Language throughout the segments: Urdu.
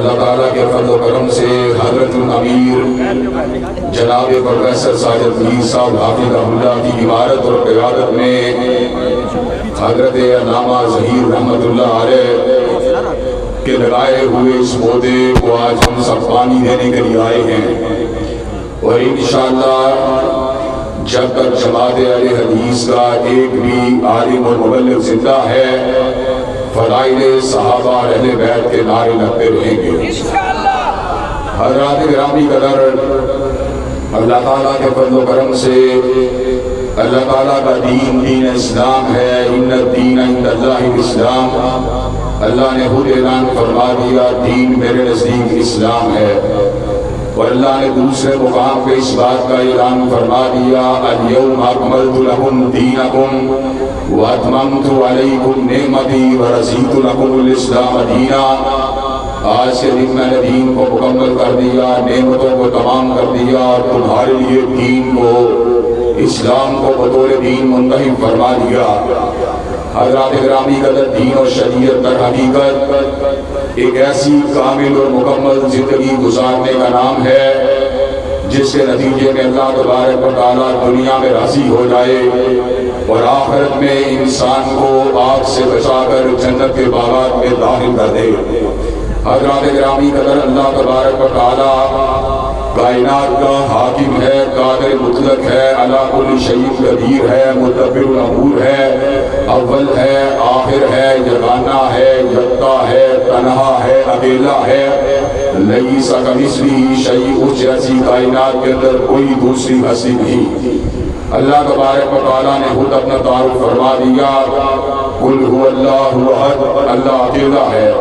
اللہ تعالیٰ کے فضل و کرم سے حضرت الامیر جناب پروفیسر ساجد میر صاحب حافظ اللہ کی عمارت اور قیادت میں حضرت علامہ ظہیر رحمت اللہ علیہ کے لگائے ہوئے اس پودے کو آج ہم سب پانی دینے کے لیے آئے ہیں، اور انشاءاللہ جب تک جماعت اہل حدیث کا ایک بھی عالم اور مبلغ زندہ ہے فضائل صحابہ اور اہل بیت کے نعرے لگتے رہیں گے۔ حضرات گرامی قدر، اللہ تعالیٰ کے فضل و کرم سے اللہ تعالیٰ کا دین دین اسلام ہے، ان الدین عند اللہ الاسلام۔ اللہ نے خود اعلان فرما دیا دین میرے نزدیک اسلام ہے، اور اللہ نے دوسرے مقام پہ اس بات کا اعلان فرما دیا الیوم اکملت لکم دینکم واتممت علیکم نعمتی ورضیت لکم الاسلام دینا۔ آج کے دن میں نے دین کو مکمل کر دیا، نعمتوں کو تمام کر دیا، اور تمہارے لیے دین کو، اسلام کو بطور دین منتخب فرما دیا۔ حضرات گرامی قدر، دین اور شریعت در حقیقت ایک ایسی کامل اور مکمل زندگی گزارنے کا نام ہے جس کے نتیجے میں اللہ تبارک و تعالیٰ دنیا میں راضی ہو جائے اور آخرت میں انسان کو آگ سے بچا کر جنت کے باغات میں داخل کر دے۔ حضرات گرامی قدر، اللہ تبارک و تعالیٰ کائنات کا حاکم ہے، قادر مطلق ہے، علی کل شیء قدیر ہے، مدبر الامور ہے، اول ہے، آخر ہے، یگانہ ہے، یکتا ہے، تنہا ہے، اکیلا ہے، لیس کمثلہ شیء، اس جیسی کائنات کے اندر کوئی دوسری ہستی نہیں۔ اللہ تبارک و تعالیٰ نے خود اپنا تعارف فرما دیا، قل هو اللہ احد، اللہ اکیلا ہے،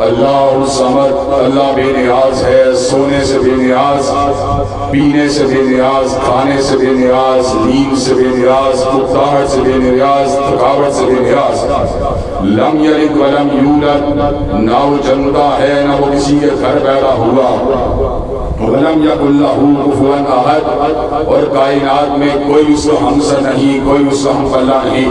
اللہ الصمد، اللہ بے نیاز ہے، سونے سے بے نیاز، پینے سے بے نیاز، کھانے سے بے نیاز، نیند سے بے نیاز، اکتاہٹ سے بے نیاز، تھکاوٹ سے بے نیاز، لم یلد ولم یولد، نہ وہ جنتا ہے نہ وہ کسی کے گھر پیدا ہوا، وَلَمْ يَكُنْ لَهُ كُفُوًا أَحَدٌ، اور کائنات میں کوئی اس کو ہمسر نہیں، کوئی اس کو ہمپلہ نہیں۔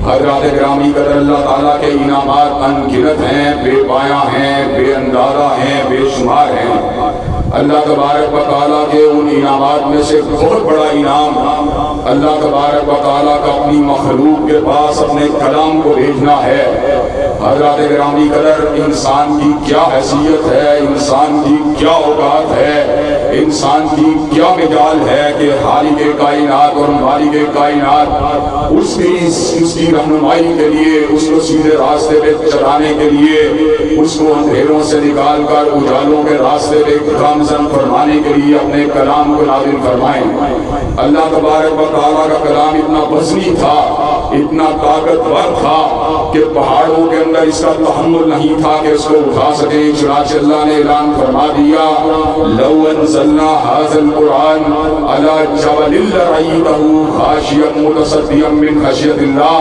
حضرات گرامی قدر، اللہ تعالیٰ کے انعامات انگنت ہیں، بے پایہ ہیں، بے اندازہ ہیں، بے شمار ہیں۔ اللہ تبارک و تعالیٰ کے ان انعامات میں سے بہت بڑا انعام اللہ تبارک و تعالیٰ کا اپنی مخلوق کے پاس اپنے کلام کو بھیجنا ہے۔ حضرات گرامی قدر، انسان کی کیا حیثیت ہے، انسان کی کیا اوقات ہے، انسان کی کیا مجال ہے کہ خالق کائنات اور مالک کائنات اس کی رہنمائی کے لیے، اس کو سیدھے راستے پہ چلانے کے لیے، اس کو اندھیروں سے نکال کر اجالوں کے راستے پہ گامزن فرمانے کے لیے اپنے کلام کو نازل فرمائیں۔ اللہ تبارک و تعالیٰ کا کلام اتنا وزنی تھا، اتنا طاقتور تھا کہ پہاڑوں کے اندر اس کا تحمل نہیں تھا کہ اس کو اٹھا سکیں، چنانچہ اللہ نے اعلان فرما دیا لو انزلنا هذا القرآن على جبل لرأيته خاشعا متصدعا من خشیۃ اللہ۔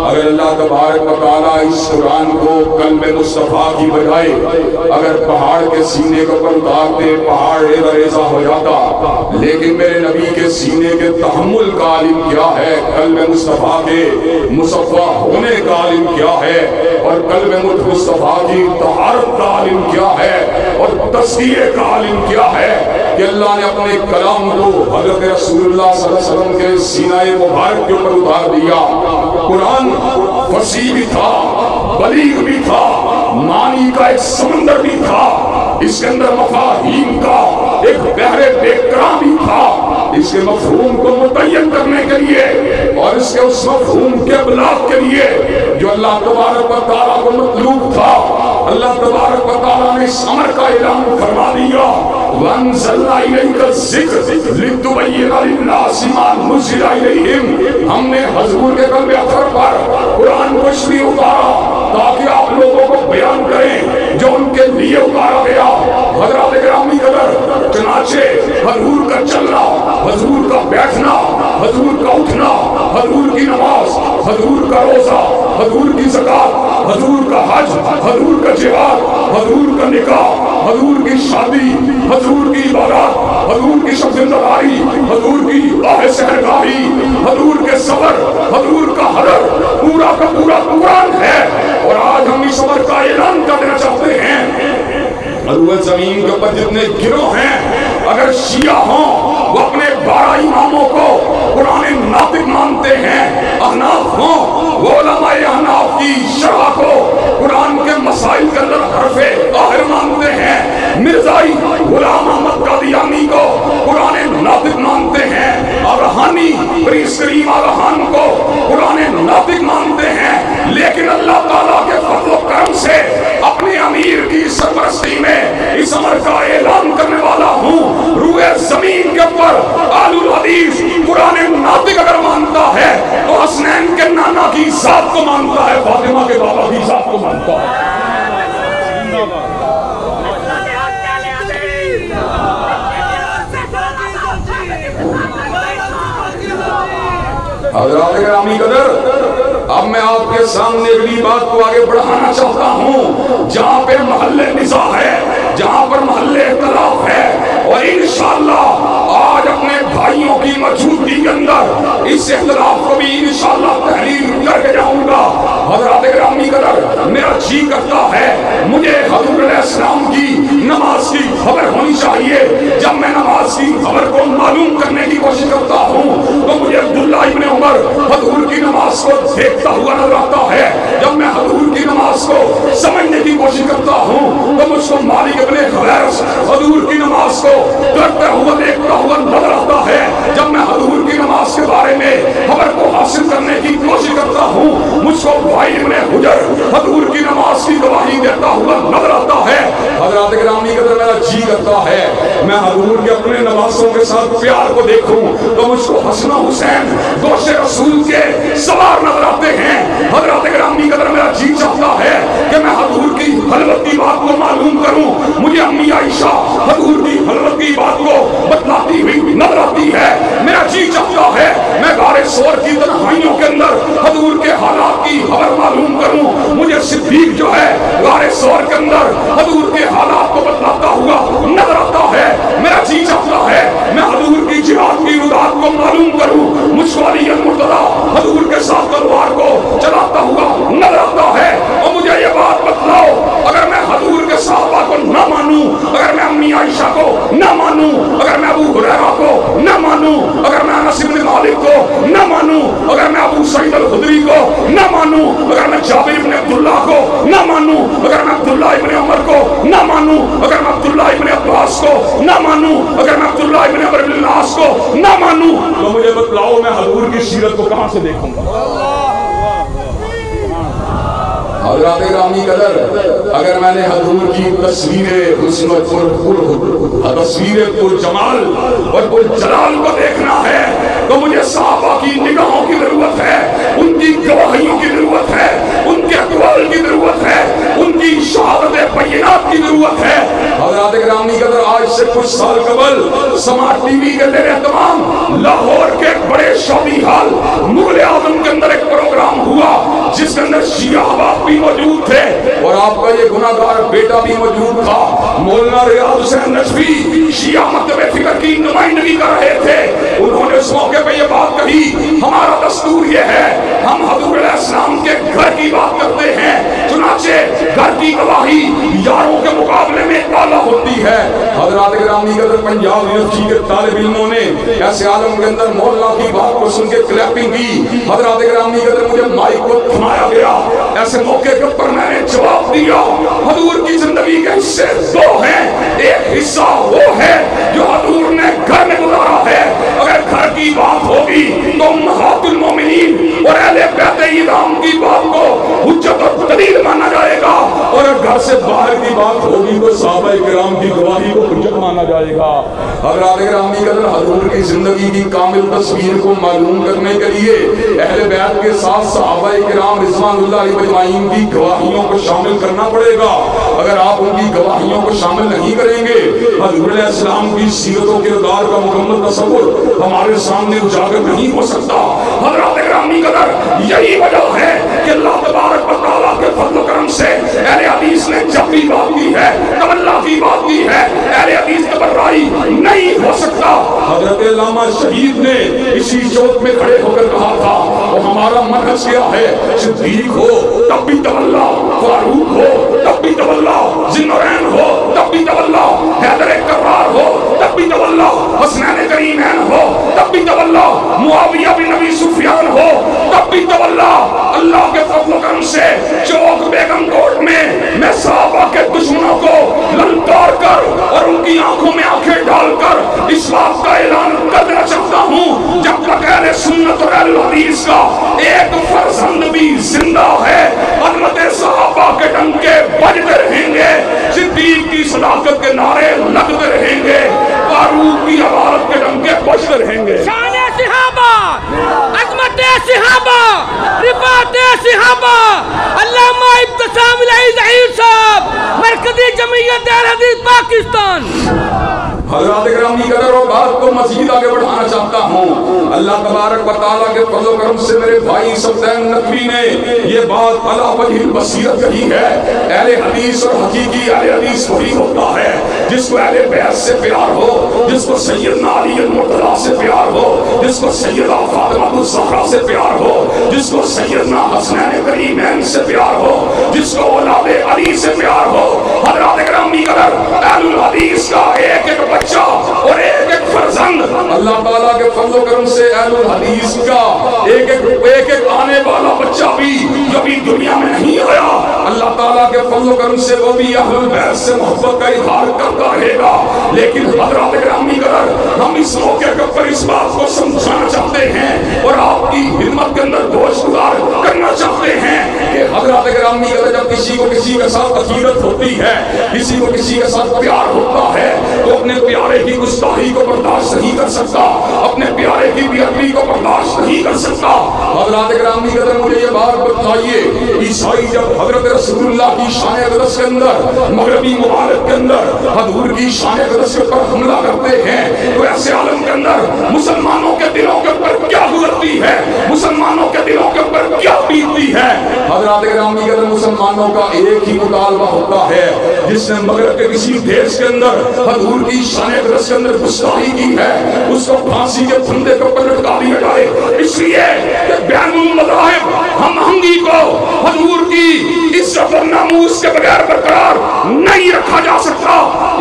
اگر اللہ تبارک و تعالیٰ اس قرآن کو قلب مصطفیٰ کی بجائے اگر پہاڑ کے سینے کے اوپر اتارتے، پہاڑ ریزہ ریزہ ہو جاتا، لیکن میرے نبی کے سینے کے تحمل کا عالم کیا ہے، قلب مصطفیٰ کے مصفح ہونے کا عالم کیا ہے، اور قلب مصطفیٰ کی طہارت کا عالم کیا ہے، اور تزکیے کا عالم کیا ہے کہ اللہ نے اپنے کلام کو حضرت رسول اللہ صلی اللہ علیہ وسلم کے سینہ مبارک کے اوپر اتار دیا۔ قرآن فصیح بھی تھا، بلیغ بھی تھا، معنی کا ایک سمندر بھی تھا، اس کے اندر مفاہیم کا ایک بحر بے کرام بھی تھا، اس کے مفہوم کو متعین کرنے کے لیے اور اس کے اس مفہوم کے ابلاغ کے لیے جو اللہ تبارک و تعالیٰ کو مطلوب تھا، اللہ تبارک و تعالیٰ نے اس امر کا اعلان فرما دیا وَأَنزَلْنَا إِلَيْكَ الذِّكْرَ لِتُبَيِّنَ لِلنَّاسِ مَا نُزِّلَ إِلَيْهِمْ، ہم نے حضور کے قلب اطہر پر قرآن کو اس لیے اتارا تاکہ آپ لوگوں کو بیان کریں جو ان کے لیے اتارا گیا۔ حضرات گرامی قدر، چنانچہ حضور کا چلنا، حضور کا بیٹھنا، حضور کا اٹھنا، حضور کی نماز، حضور کا روزہ، حضور کی زکات، حضور کا حج، حضور کا جہاد، حضور کا نکاح، حضور کی شادی، حضور کی عبادات، حضور کی شب زندگاری، حضور کی راہ سحرگاہی، حضور کے صبر، حضور کا حضر، پورا کا پورا قرآن ہے۔ اور آج ہم اس صبر کا اعلان کرنا چاہتے ہیں روئے زمین کے اوپر جتنے گروہ ہیں، اگر شیعہ ہوں وہ اپنے 12 اماموں کو قرآن ناطق مانتے ہیں، احناف ہوں وہ علماء احناف کی شرح کو قرآن کے مسائل کے اندر حرف آخر مانتے ہیں، مرزائی غلام احمد قادیانی کو قرآن ناطق مانتے ہیں، آغاہانی پریس کریم آغاہان کو قرآن ناطق مانتے ہیں، لیکن اللہ تعالیٰ کے فضل و کرم سے اپنے امیر کی سرپرستی میں اس امر کا اعلان کرنے والا ہوں، روئے زمین کے اوپر آل الحدیث قرآن ناطق اگر مانتا ہے تو حسنین کے نانا کی ذات کو مانتا ہے، فاطمہ کے بابا کی ذات کو مانتا ہے۔ حضرات گرامی قدر، اب میں آپ کے سامنے اگلی بات کو آگے بڑھانا چاہتا ہوں، جہاں پہ محل نزاع ہے، جہاں پر محل اختلاف ہے، اور انشاءاللہ آج اپنے بھائیوں کی موجودگی کے اندر اس اختلاف کو بھی انشاءاللہ تحریر کر کے جاؤں گا۔ حضرات گرامی قدر، میرا جی کرتا ہے مجھے حضور علیہ السلام کی نماز کی خبر ہونی چاہیے۔ جب میں نماز کی خبر کو معلوم کرنے کی کوشش کرتا ہوں تو مجھے عبداللہ ابن عمر حضور کی نماز کو دیکھتا ہوا نظر آتا ہے۔ جب میں حضور کی نماز کو سمجھنے کی کوشش کرتا ہوں تو مجھ کو مالک ابن حویرث حضور کی نماز کو کرتے ہوا دیکھتا ہوا نظر آتا ہے۔ جب میں حضور کی نماز کے بارے میں خبر کو حاصل کرنے کی کوشش کرتا ہوں، مجھ کو بھائی ابن حجر حضور کی نماز کی گواہی دیتا ہوا نظر آتا ہے۔ حضرات گرامی قدر، میرا جی کرتا ہے میں حضور کے اپنے نوازوں کے ساتھ پیار کو دیکھوں تو مجھ کو حسن و حسین دوش رسول کے سوار نظر آتے ہیں۔ حضرات گرامی قدر، میرا جی چاہتا ہے کہ میں حضور کی خلوت کی بات کو معلوم کروں، مجھے امی عائشہ حضور کی خلوت کی بات کو بتلاتی ہوئی نظر آتی ہے۔ میرا جی چاہتا ہے میں غار ثور کی تنہائیوں کے اندر حضور کے حالات کی خبر معلوم کروں، مجھے صدیق جو ہے غار ثور کے اندر حضور کے حالات کو بتلاتا ہوا نظر آتا ہے۔ میرا جی چاہتا ہے میں حضور کی جہاد کی رودات کو معلوم کروں، مجھ کو علی المرتضیٰ حضور کے ساتھ تلوار کو چلاتا ہوا نظر آتا ہے۔ اور مجھے یہ بات بتلاؤ، اگر میں حضور کے صحابہ کو نہ مانوں، اگر میں امی عائشہ کو نہ مانوں، اگر میں ابو ہریرہ کو نہ مانوں، اگر میں انس بن مالک کو نہ مانوں، اگر میں ابو سعید الخدری کو نہ مانوں، اگر میں جابر بن عبداللہ کو نہ مانوں، اگر میں عبداللہ ابن عمر کو نہ مانوں، اگر میں عبداللہ ابن عباس کو نہ مانوں، اگر میں عبداللہ ابن عمر بن العاص کو نہ مانوں، تو مجھے بتلاؤ میں حضور کی سیرت کو کہاں سے دیکھوں گا؟ حضرات گرامی قدر، اگر میں نے حضور کی تصویر حسن تصویر پر جمال اور پر جلال کو دیکھنا ہے تو مجھے صحابہ کی نگاہوں کی ضرورت ہے، ان کی گواہیوں کی ضرورت ہے، ان کے اقوال کی ضرورت ہے، ان کی شہادت بینات کی ضرورت ہے۔ حضرات گرامی قدر، آج سے کچھ سال قبل سماعت ٹی وی کے زیر اہتمام لاہور کے ایک بڑے شادی حال مغل اعظم کے اندر ایک پروگرام ہوا جس کے اندر شیعہ احباب بھی موجود تھے اور آپ کا یہ گناہگار بیٹا بھی موجود تھا۔ مولانا ریاض حسین نجفی شیعہ مکتب فکر کی نمائندگی کر رہے تھے۔ انہوں نے اس موقع پہ یہ بات کہی، ہمارا دستور یہ ہے ہم حضور علیہ السلام کے گھر کی بات کرتے ہیں، چنانچہ گھر کی گواہی یاروں کے مقابلے میں اعلیٰ ہوتی ہے۔ حضرات گرامی قدر، پنجاب یونیورسٹی کے طالب علموں نے ایسے عالم کے اندر مولانا کی بات کو سن کے کلیپنگ کی۔ حضرات گرامی قدر، مجھے مائک کو تھمایا گیا، ایسے موقع کے اوپر میں نے جواب دیا، حضور کی زندگی کے حصے دو ہیں، ایک حصہ وہ ہے جو حضور نے گھر میں گزارا ہے، اگر گھر کی بات ہوگی تو امہات المومنین اور اہل بیت اعظام کی بات کو حجت اور دلیل مانا جائے گا، اور اگر گھر سے باہر کی بات ہوگی تو صحابہ کرام کی گواہی کو حجت مانا جائے گا۔ حضرات گرامی قدر، حضور کی زندگی کی کامل تصویر کو معلوم کرنے کے لیے اہل بیت کے ساتھ صحابہ کرام رضوان اللہ علیہ اجمعین کی گواہیوں کو شامل کرنا پڑے گا۔ اگر آپ ان کی گواہیوں کو شامل نہیں کریں گے، حضور علیہ السلام کی سیرت و کردار کا مکمل تصور ہمارے سامنے اجاگر نہیں ہو سکتا۔ حضرات گرامی قدر، یہی وجہ ہے کہ اللہ تبارک و تعالیٰ کے فضل و کرم سے اہل حدیث نے جب بھی بات کی ہے، تب اللہ کی بات کی ہے، اہل حدیث تبرائی نہیں ہو سکتا۔ حضرت علامہ شہید نے اسی چوک میں کھڑے ہو کر کہا تھا، وہ ہمارا منہج کیا ہے، صدیق ہو تب بھی تولا، فاروق ہو تب بھی تولا، ذی النورین ہو تب بھی تولا۔ اہل حدیث کا ایک فرزند بھی زندہ ہے، حضرت صحابہ کے ڈنکے بجتے رہیں گے، صدیق کی صداقت کے نعرے لگتے رہیں گے، فاروق کی عدالت کے ڈنکے بجتے رہیں گے۔ شان صحابہ، عظمت صحابہ، رفعت صحابہ، علامہ ابتسام الہی ظہیر صاحب، مرکزی جمعیت اہل حدیث پاکستان۔ حضرات گرامی قدر اور بات کو مزید آگے بڑھانا چاہتا ہوں۔ اللہ تبارک و تعالیٰ کے فضل و کرم سے میرے بھائی صفدین نقوی نے یہ بات علی وجہ البصیرت کہی ہے، اہل حدیث اور حقیقی اہل حدیث وہی ہوتا ہے جس کو اہل بیت سے پیار ہو، جس کو سیدنا علی المرتضیٰ سے پیار ہو، جس کو سیدہ فاطمہ الزہرا سے پیار ہو، جس کو سیدنا حسنین کریمین سے پیار ہو، جس کو اولاد علی سے پیار ہو۔ حضرات گرامی قدر اہل الحدیث کا ایک ایک بچہ اور ایک ایک فرزند اللہ تعالیٰ کے فضل و کرم سے اہل الحدیث کا ایک ایک آنے والا بچہ بھی جو بھی دنیا میں نہیں آیا، اللہ تعالیٰ کے فضل و کرم سے وہ بھی اہل البیت سے محبت کا اظہار کرتا رہے گا۔ لیکن حضرات گرامی قدر ہم اس موقع پر اس بات کو سمجھانا چاہتے ہیں اور آپ کی خدمت کے اندر گوش گزار کرنا چاہتے ہیں کہ حضرات گرامی قدر جب کسی کو کسی کے ساتھ عقیدت ہوتی ہے، کسی کو کسی کے ساتھ پیار ہوتا ہے، تو اپنے پیارے کی گستاخی کو برداشت نہیں کر سکتا، اپنے پیارے کی بے ادبی کو برداشت نہیں کر سکتا۔ حضرات گرامی قدر مجھے یہ بات بتائیے، عیسائی جب حضرت رسول اللہ کی شان اقدس کے اندر، مغربی ممالک کے اندر حضور کی شان اقدس کے پر حملہ کرتے ہیں، تو ایسے عالم کے اندر مسلمانوں کے دلوں کے اوپر کیا گزرتی ہے، مسلمانوں کے دلوں کے اوپر کیا بیتتی ہے؟ حضرات گرامی قدر مسلمانوں کا ایک ہی مطالبہ ہوتا ہے، جس نے مغرب کے کسی دیش کے اندر حضور کی شان اقدس کے اندر گستاخی کی ہے، اس کو پھانسی کے پھندے کے اوپر لٹکا دیا جائے، اس لیے کہ بین المذاہب ہم آہنگی کو حضور کی عزت اور ناموس کے بغیر برقرار نہیں رکھا جا سکتا۔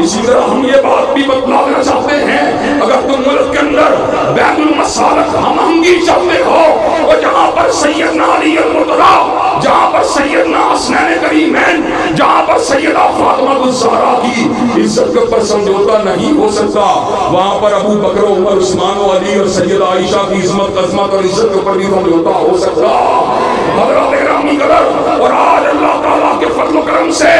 اسی طرح ہم یہ بات بھی بتلا دینا چاہتے ہیں، اگر تم ملک کے اندر بین المسالک ہم آہنگی چاہتے ہو، اور جہاں پر سیدنا علی المرتضیٰ، جہاں پر سیدنا حسنین کریمین، جہاں پر سیدہ فاطمہ الزہرا کی عزت کے اوپر سمجھوتا نہیں ہو سکتا، وہاں پر ابو بکر و عمر عثمان و علی اور سیدہ عائشہ کی عظمت اور عزت کے اوپر بھی سمجھوتا ہو سکتا۔ حضرات گرامی قدر اور آج اللہ تعالیٰ کے فضل و کرم سے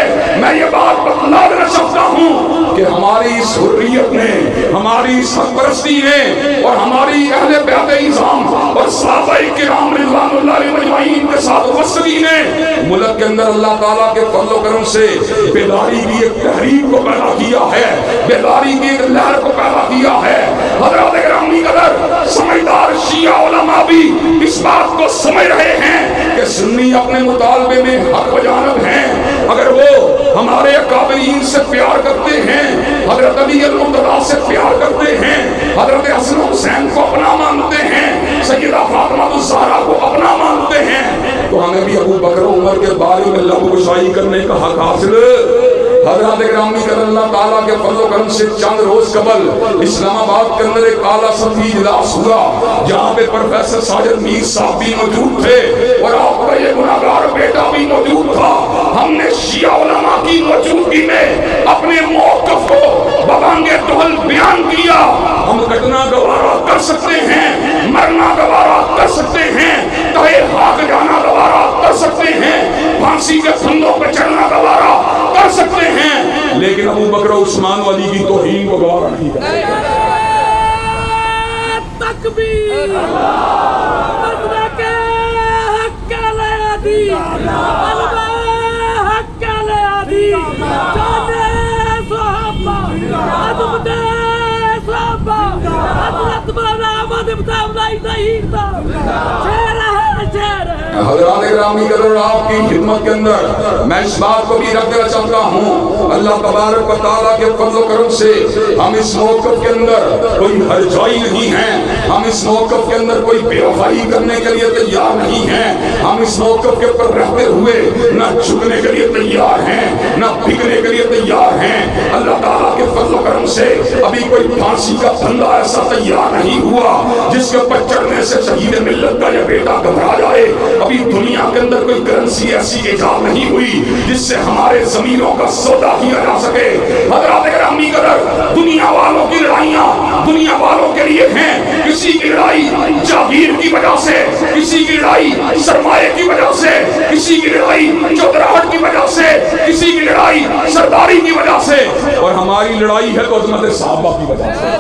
میں یہ بات بتلا دینا چاہتا ہوں کہ ہماری اس حریت نے، ہماری اس حق پرستی نے اور ہماری اہل بیت نظام اور صحابہ کرام رضوان اللہ علیہ مجمعین کے ساتھ وصلی نے ملک کے اندر اللہ تعالیٰ کے فضل و کرم سے بیداری کی ایک تحریک کو پیدا کیا ہے، بیداری کی ایک لہر کو پیدا کیا ہے۔ حضرات گرامی قدر سمجھدار شیعہ علماء بھی اس بات کو سمجھ رہے ہیں کہ سنی اپنے مطالبے میں حق بجانب ہیں، اگر وہ ہمارے اکابرین سے پیار کرتے ہیں، حضرت علی المرتضیٰ سے پیار کرتے ہیں، حضرت حسن حسین کو اپنا مانتے ہیں، سیدہ فاطمہ الزہرا کو اپنا مانتے ہیں، تو ہمیں بھی ابو بکر و عمر کے بارے میں لب گشائی کرنے کا حق حاصل۔ حضرات گرامی قدر اللہ تعالیٰ کے فضل و کرم سے چند روز قبل اسلام آباد کے اندر ایک اعلیٰ سطحی اجلاس ہوا، جہاں پہ پروفیسر ساجد میر صاحب بھی موجود تھے اور آپ کا یہ گناہگار بیٹا بھی موجود تھا۔ ہم نے شیعہ علماء کی موجودگی میں اپنے موقف کو ببانگ دہل بیان کیا۔ ہم کٹنا گوارا کر سکتے ہیں، مرنا گوارا کر سکتے ہیں، تہے خاک جانا گوارا کر سکتے ہیں، پھانسی کے پھندوں پہ چڑھنا گوارا کر سکتے ہیں، لیکن ابو بکر و عثمان و علی کی توہین کو گوارا نہیں کرتے۔ تکبیر، مدرک حق علیہ حق علیہ جانے صحابہ، عظمت صحابہ، حضرت مولانا احمد ابتسام الہی ظہیر صاحب، شیر ہے، شیر ہے۔ حضرات گرامی قدر آپ کی خدمت کے اندر میں اس بات کو بھی رکھ دینا چاہتا ہوں، اللہ تبارک و تعالیٰ کے فضل و کرم سے ہم اس موقف کے اندر کوئی ہرجائی نہیں ہیں، ہم اس موقف کے اندر کوئی بے وفائی کرنے کے لیے تیار نہیں ہیں، ہم اس موقف کے اوپر رہتے ہوئے نہ جھکنے کے لیے تیار ہیں، نہ بھگنے کے لیے تیار ہیں۔ اللہ تعالیٰ کے فضل و کرم سے ابھی کوئی پھانسی کا پھندا ایسا تیار نہیں ہوا جس کے اوپر چڑھنے سے شہید ملت کا یہ بیٹا گھبرا جائے۔ ابھی دنیا کے اندر کوئی کرنسی ایسی ایجاد نہیں ہوئی جس سے ہمارے ضمیروں کا سودا کیا جا سکے۔ حضرات گرامی قدر دنیا والوں کی لڑائیاں دنیا والوں کے لیے ہیں. کسی کی لڑائی جاگیر کی وجہ سے, کسی کی لڑائی سرمایہ کی وجہ سے, کسی کی لڑائی چودراہٹ کی وجہ سے, کسی کی لڑائی سرداری کی وجہ سے, اور ہماری لڑائی ہے تو عظمت صحابہ کی وجہ سے.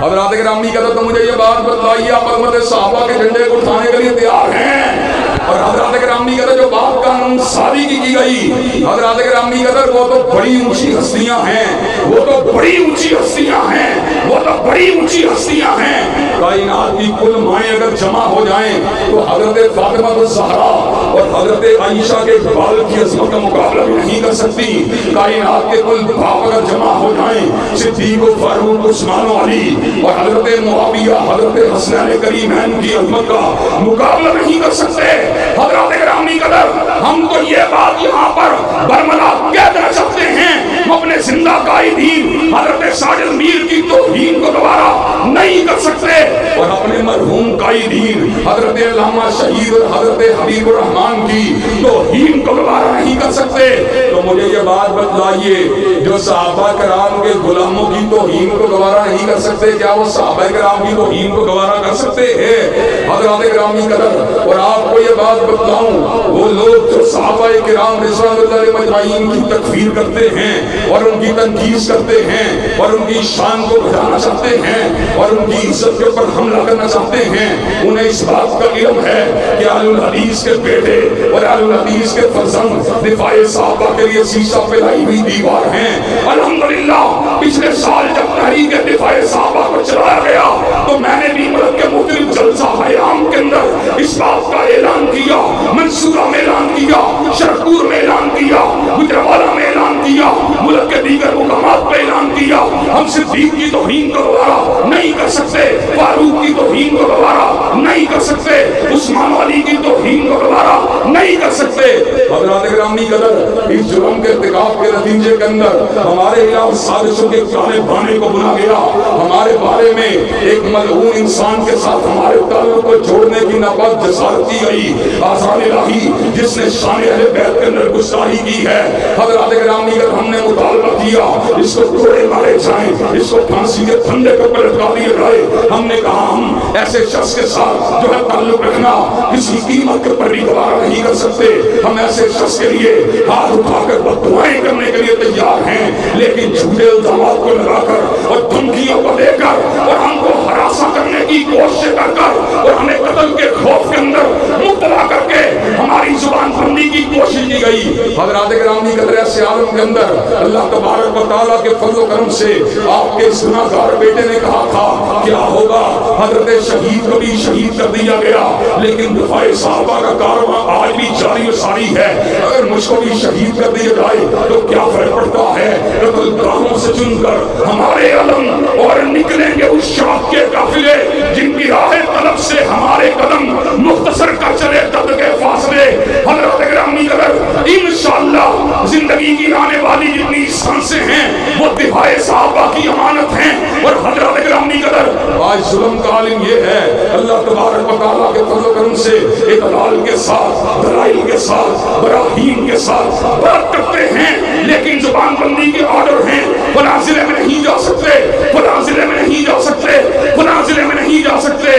حضرات گرامی قدر تو مجھے یہ بات بتلائیے, آپ عظمت صحابہ کے جھنڈے کو اٹھانے کے لیے تیار ہیں؟ اور حضرات گرامی قدر جو بات قانون سازی کی گئی, حضرات گرامی قدر وہ تو بڑی اونچی ہستیاں ہیں, وہ تو بڑی اونچی ہستیاں ہیں, وہ تو بڑی اونچی ہستیاں ہیں. کائنات کی کل مائیں اگر جمع ہو جائیں تو حضرت فاطمہ الزہرا اور حضرت عائشہ کے بال کی عظمت کا مقابلہ بھی نہیں کر سکتی. کائنات کے کل باپ اگر جمع ہو جائیں, صدیق و فاروق عثمان و علی اور حضرت معاویہ حضرت حسنین کریمین کی عظمت کا مقابلہ نہیں کر سکتے. حضرات گرامی قدر ہم تو یہ بات یہاں پر برملا کہہ دینا چاہتے ہیں, ہم اپنے زندہ قائدین حضرت ساجد میر کی توہین کو دوبارہ نہیں کر سکتے, اور اپنے مرحوم قائدین حضرت علامہ شہید اور حضرت حبیب الرحمن کی توہین کو دوبارہ نہیں کر سکتے. تو مجھے یہ بات بتلائیے, جو صحابہ کرام کے غلاموں کی توہین کو گوارا نہیں کر سکتے, کیا وہ صحابہ کرام کی توہین کو گوارا کر سکتے ہیں؟ حضرات گرامی قدر, اور آپ کو یہ بات بتلاؤں, وہ لوگ جو صحابہ کرام رضوان اللہ علیہ مجمعین کی تکفیر کرتے ہیں اور ان کی تنقیص کرتے ہیں اور ان کی شان کو گھٹانا چاہتے ہیں اور ان کی عزت کے اوپر حملہ کرنا چاہتے ہیں, انہیں اس بات کا علم ہے کہ اہل الحدیث کے بیٹے اور اہل الحدیث کے فرزند دفاع صحابہ کے لیے شیشہ پھیلائی ہوئی دیوار ہیں. الحمدللہ پچھلے سال جب تحریک دفاع صحابہ کو چلایا گیا تو میں نے بھی ملک کے مختلف جلسہ عام کے اندر اس بات کا اعلان کیا, منصورہ میں اعلان کیا, شرپور میں اعلان کیا, گجرانوالہ میں اعلان کیا, ملک کے دیگر مقامات پہ اعلان کیا. ہم صدیق کی توہین کو دوبارہ نہیں کر سکتے, فاروق کی توہین کو دوبارہ نہیں کر سکتے, عثمان علی کی توہین کو دوبارہ نہیں کر سکتے. حضرات گرامی قدر, اس جرم کے ارتکاب کے نتیجے کے اندر ہمارے خلاف سازشوں کے کالے بانے کو بنا گیا. ہمارے بارے میں ایک ملعون انسان کے ساتھ ہمارے تعلق کو جوڑنے کی ناپاک جسارت کی گئی, آزاد الہی جس نے شان اہل بیت کے اندر گستاخی کی ہے. حضرات گرامی قدر, ہم نے مطالبہ کیا اس کو کوڑے مارے جائیں, اس کو پھانسی کے پھندے پر لٹکا دیے جائے. ہم نے کہا ہم ایسے شخص کے ساتھ جو ہے تعلق رکھنا کسی قیمت کے پر بھی گوارا نہیں کر سکتے. ہم ایسے شخص کے لیے ہاتھ اٹھا کر بددعائیں کرنے کے لیے تیار ہیں, لیکن جھوٹے الزامات کو لگا کر اور دھمکیوں کو دے کر اور ہم کو ہراساں کرنے کی کوشش کر اور ہمیں قتل کے خوف کے اندر مبتلا کر کے ہماری زبان بندی کی کوشش کی گئی. حضرات گرامی قدر ایسے عالم کے اندر اللہ تبارک و تعالیٰ کے فضل و کرم سے آپ کے اس گناہگار بیٹے نے کہا تھا کیا ہوگا, حضرت شہید کو بھی شہید کر دیا گیا, لیکن دفاع صحابہ کا کارواں آج بھی جاری و ساری ہے. اگر مجھ کو بھی شہید کر دیا جائے تو کیا فرق پڑتا ہے, قتل گاہوں سے چن کر ہمارے علم اور نکلیں گے اس شوق کے قافلے جن کی راہ طلب سے ہمارے قدم مختصر کر چلے تد کے فاصلے. حضرت گرامی قدر, انشاءاللہ زندگی کی آنے والی جتنی سانسیں ہیں وہ دفاع صحابہ کی امانت ہیں. اور حضرت گرامی قدر, آج ظلم کا عالم یہ ہے, اللہ تبارک و تعالیٰ کے فضل و کرم سے اعتدال کے ساتھ, دلائل کے ساتھ, براہین کے ساتھ بات کرتے ہیں, لیکن زبان بندی کے آرڈر ہیں, فلاں ضلع میں نہیں جا سکتے, فلاں ضلع میں نہیں جا سکتے, فلاں ضلع میں نہیں جا سکتے.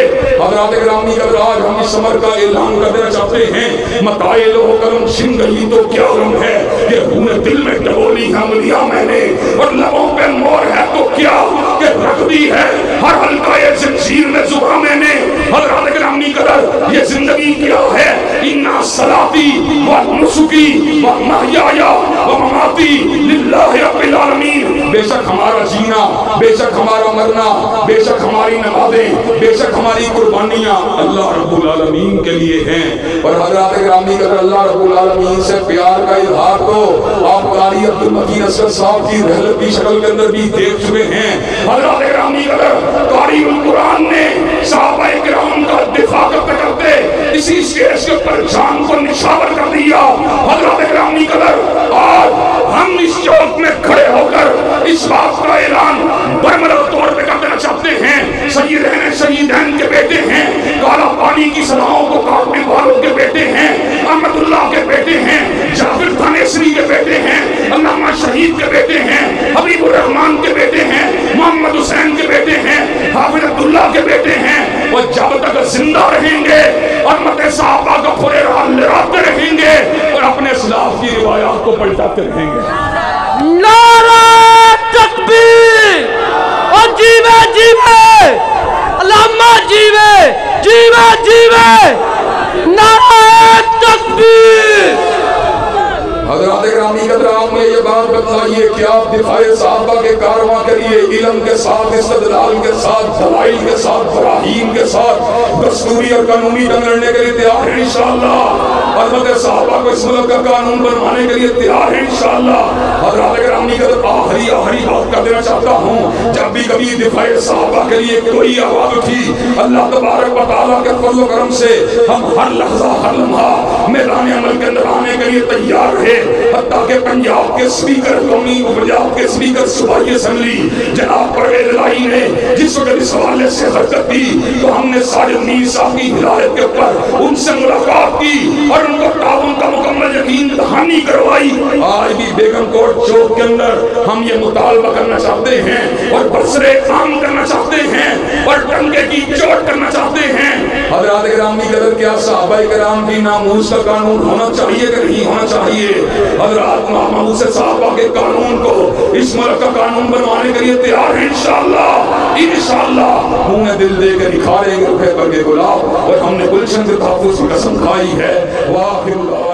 حضرات گرامی قدر, آج ہم اس عمر کا اعلان کر دینا چاہتے ہیں, متائے لو کرم چھن گئی تو کیا غم ہے, یہ خون دل میں ڈبولی ہملیاں میں نے, اور لبوں پہ مور ہے تو کیا کہ رکھ دی ہے ہر حلقہ یہ زنجیر میں زباں میں نے. حضرات گرامی قدر, یہ زندگی کیا ہے, انا صلاتی و نسکی و محیای و مماتی للہ رب العالمین. بے شک ہمارا جینا, بے شک ہمارا مرنا, بے شک ہماری نمازیں, بے شک ہماری قربانیاں اللہ رب العالمین کے لیے ہیں. اور حضرات گرامی قدر, اللہ رب العالمین سے پیار کا اظہار تو آپ قاری عبدالمتین اصغر صاحب کی رحلت کی شکل کے اندر بھی دیکھ چکے ہیں. حضرات گرامی قدر, قاری القرآن نے صحابہ کرام کا دفاع کرتے کرتے اسی اسٹیج کے اوپر جان کو نشاور کر دیا. حضرات گرامی قدر, آج ہم اس چوک میں کھڑے ہو کر اس بات کا اعلان برملا طور پہ کر دینا چاہتے ہیں, سیدین شہیدین کے بیٹے ہیں, کالا پانی کی سلاؤں کو کاٹنے والوں کے بیٹے ہیں, احمد اللہ کے بیٹے ہیں, جعفر تھانیسری کے بیٹے ہیں, علامہ شہید حمید کے بیٹے ہیں, حبیب الرحمان کے بیٹے ہیں, محمد حسین کے بیٹے ہیں, حافظ عبداللہ کے بیٹے ہیں. وہ جب تک زندہ رہیں گے امت صحابہ کا پورے لہراتے رہیں گے اور اپنے اسلاف کی روایات کو پلٹاتے رہیں گے. نعرہ تکبیر اور جیوے جیوے علامہ جیوے جیوے جیوے نعرہ تکبیر. حضرات گرامی قدرام میں یہ بات بتلائیے کہ آپ دفاع صحابہ کے کارواں کریے, علم کے ساتھ, استدلال کے ساتھ, دلائل کے ساتھ, براہین کے ساتھ, دستوری اور قانونی جنگ لڑنے کے لیے تیار ہیں انشاءاللہ. حضرت صحابہ کو اس ملک کا قانون بنوانے کے لیے تیار ہیں انشاءاللہ. حضرات گرامی قدر آخری بات کر دینا چاہتا ہوں, جب بھی کبھی دفاع صحابہ کے لیے کوئی آواز اٹھی, اللہ تبارک و تعالیٰ کے فضل و کرم سے ہم ہر لحظہ ہر لمحہ میدان عمل کے اندر آنے کے لیے تیار رہے. حتیٰ کہ پنجاب کے سپیکر قومی پنجاب کے سپیکر صوبائی اسمبلی جناب پرویز الہی نے جس وقت اس حوالے سے حرکت کی تو ہم نے ساجد میر صاحب کی ہدایت کے اوپر ان سے ملاقات کی اور ان کو تعاون کا مکمل یقین دہانی کروائی. آج بھی بیگم کوٹ چوک کے اندر ہم یہ مطالبہ کرنا چاہتے ہیں اور برسر عام کرنا چاہتے ہیں اور ٹنگے کی چوٹ کرنا چاہتے ہیں. حضرات گرامی قدر کیا صحابہ کرام کی ناموس کا قانون ہونا چاہیے کہ نہیں ہونا چاہیے؟ حضرات ناموس صحابہ کے قانون کو اس ملک کا قانون بنوانے کے لیے تیار ہیں انشاءاللہ. انشاءاللہ ہم نے دل دے کے نکھاریں گے روحے پر کے گلاب اور ہم نے گلشن کے تحفظ کی قسم کھائی ہے. واخر